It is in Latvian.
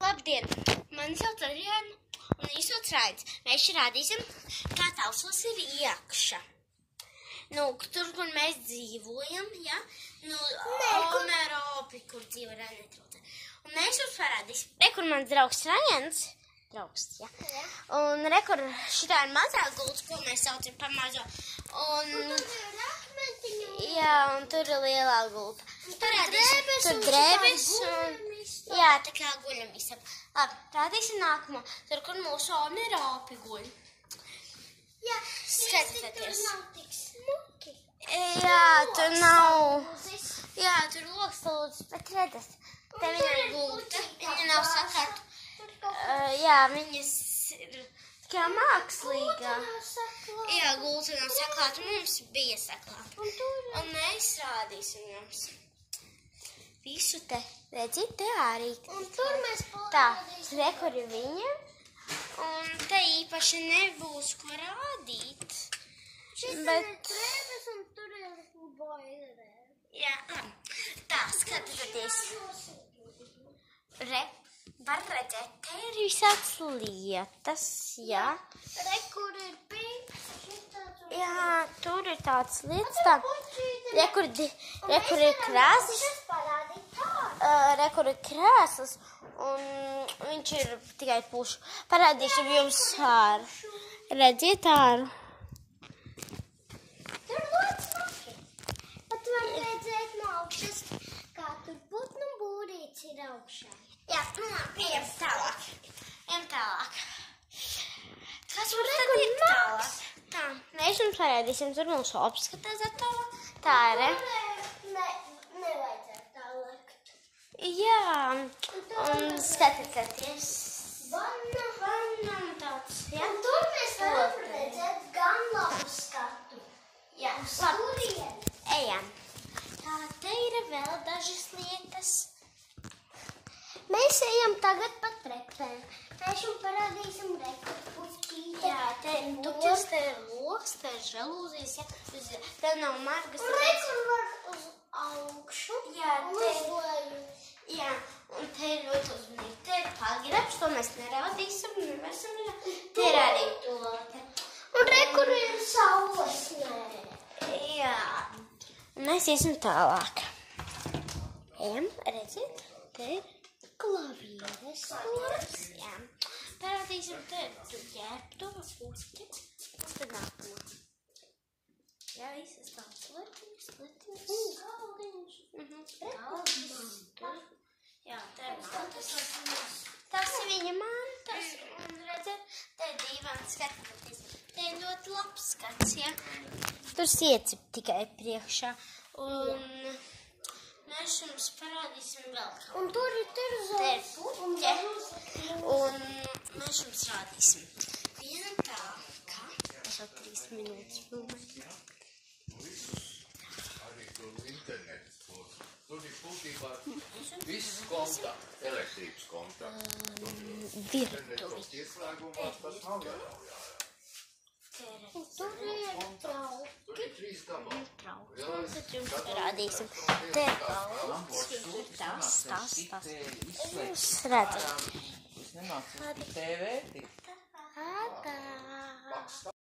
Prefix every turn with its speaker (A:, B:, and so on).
A: Labdien! Mani sauc Adriana, un īsots raids. Mēs šeit rādīsim, kā Talsos ir iekša. Tur, kur mēs dzīvojam, ja? Omeropi, kur dzīvo Renetrūte. Un mēs jums parādīsim. Re, kur mans draugs Rajans. Draugs, ja? Un re, kur šitā ir mazā gults, ko mēs saucam par mazo. Un jā, un tur ir lielā gulta. Tur drēbes un... Jā, tā kā guļam visam. Labi, rādīsim nākamo. Tur, kur mūsu Omeropi guļ.
B: Jā,
A: skatieties.
B: Tur nav tik smuki.
A: Jā, tur nav... Jā, tur loks lūdzu, bet redzat, te viņa ir gulta. Viņa nav sakārta. Jā, viņas ir kā mākslīgā. Jā, gulta nav saklāta. Mums bija saklāta. Un mēs rādīsim jums. Visu te, redziet, te arī.
B: Un tur mēs parādīsim.
A: Tā, re, kur ir viņa. Un te īpaši nebūs, ko rādīt.
B: Šis ir drēbes un tur ir boilerē.
A: Jā, tā, skatieties. Re, var redzēt, te ir visāds lietas, jā.
B: Re, kur ir pīks.
A: Jā, tur ir tāds lietas tā. Re, kur ir krāsas. Re, kur ir krāsas. Un viņš ir tikai pušu. Parādīšu jums āru. Redziet āru.
B: Tur ļoti smuki. Pat var redzēt no augšas, kā tur putnu būrīts ir augšā.
A: Jā, nu labi, ejam tālāk. Ejam tālāk. Kas mums tad ir tālāk? Tā, mēs jums parādīsim, tur mūsu apskatās attālā. Tā ir, re?
B: Nevajadzētu tālāk.
A: Jā, un skatieties.
B: Vanna
A: un tāds, jā.
B: Un tur mēs varam redzēt gan labu skatu.
A: Jā,
B: labi.
A: Ejam. Tā, te ir vēl dažas lietas.
B: Mēs ejam tagad pa trepēm. Mēs jums parādīsim puķīti.
A: Jā, te ir tuķis, te ir loks, te ir žalūzijas, jā. Te nav margas.
B: Un rekur var uz augšu.
A: Jā, te
B: uz leju.
A: Jā, un te ir ļoti uzmanīgi. Te ir pagrabs, to mēs nerādīsim, nevaram rādīt. Te ir arī tolāte.
B: Un rekur ir saules nē.
A: Jā. Un mēs iesim tālāk. Ejam, redziet, te ir
B: klavieres.
A: Jā. Parādīsim, te ir tu ģērbtuva puķi. Un tad nākamā. Jā, visas tāds letiņas.
B: Galdiņš.
A: Galdiņš. Jā, te ir mantas. Tas ir viņa mantas. Un redzēt, te ir dīvaini skatieties. Te ir ļoti labs skats, jā. Tur siecip tikai priekšā. Un mēs jums parādīsim vēl kaut.
B: Un tur ir
A: puķe. Un mēs jums rādīsim. Vienam tā, kā? Es jau 3 minūtes filmēju.
C: Arī tur internets. Tur ir būtībā viss konta, elektrības konta.
A: Virtuvi.
C: Ieslēgumās tas nav jāļauj.
B: Un tur ir trauki.
C: Tur ir 3 gabali.
A: Un tad jums parādīsim. Te ir galds, tur tas. Jūs redzat.
D: Es nemācu TV tik.
A: Tā.